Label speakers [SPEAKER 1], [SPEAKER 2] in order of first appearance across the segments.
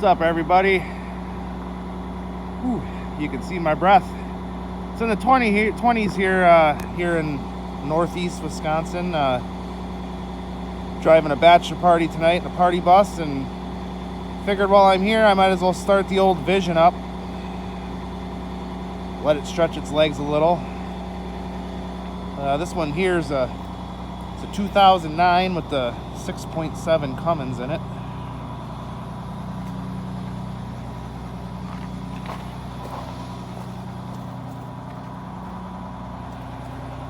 [SPEAKER 1] up, everybody? Whew, you can see my breath. It's in the 20s here in northeast Wisconsin. Driving a bachelor party tonight in a party bus, and figured while I'm here I might as well start the old Vision up. Let it stretch its legs a little. This one here is it's a 2009 with the 6.7 Cummins in it.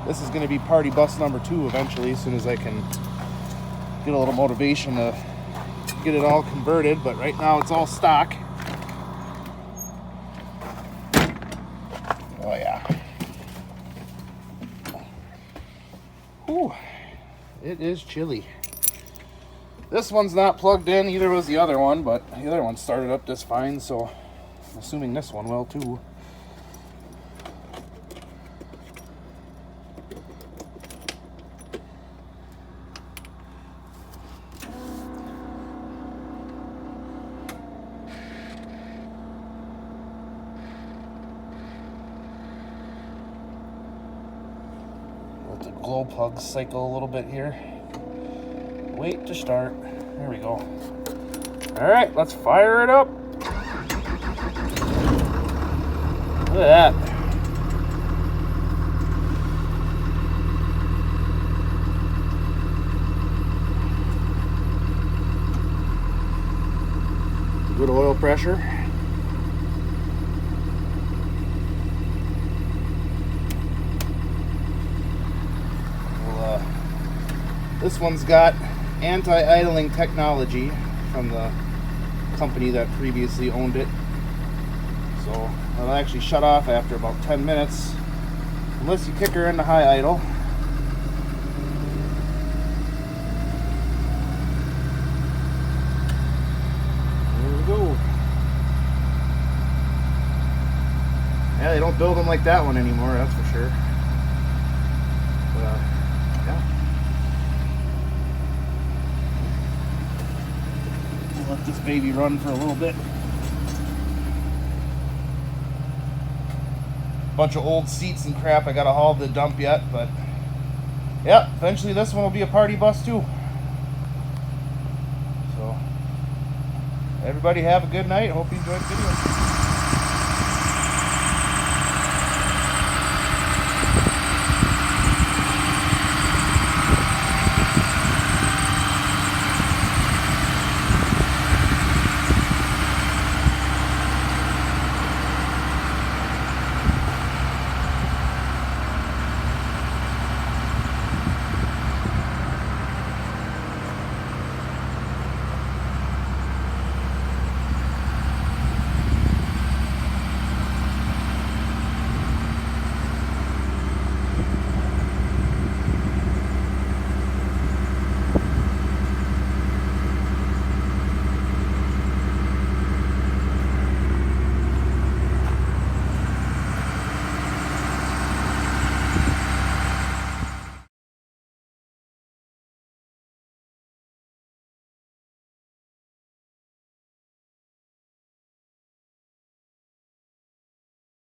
[SPEAKER 1] This is going to be party bus number 2 eventually, as soon as I can get a little motivation to get it all converted, but right now it's all stock. Oh yeah. Whew. It is chilly. This one's not plugged in, either was the other one, but the other one started up just fine, so I'm assuming this one will too. Let the glow plug cycle a little bit here. Wait to start. There we go. All right, let's fire it up. Look at that. Good oil pressure. Well, this one's got anti-idling technology from the company that previously owned it, so it'll actually shut off after about 10 minutes unless you kick her into high idle. There we go. Yeah, they don't build them like that one anymore, that's for sure. But, yeah. Let this baby run for a little bit. Bunch of old seats and crap I gotta haul to the dump yet, but yeah, eventually this one will be a party bus too. So everybody have a good night. Hope you enjoyed the video.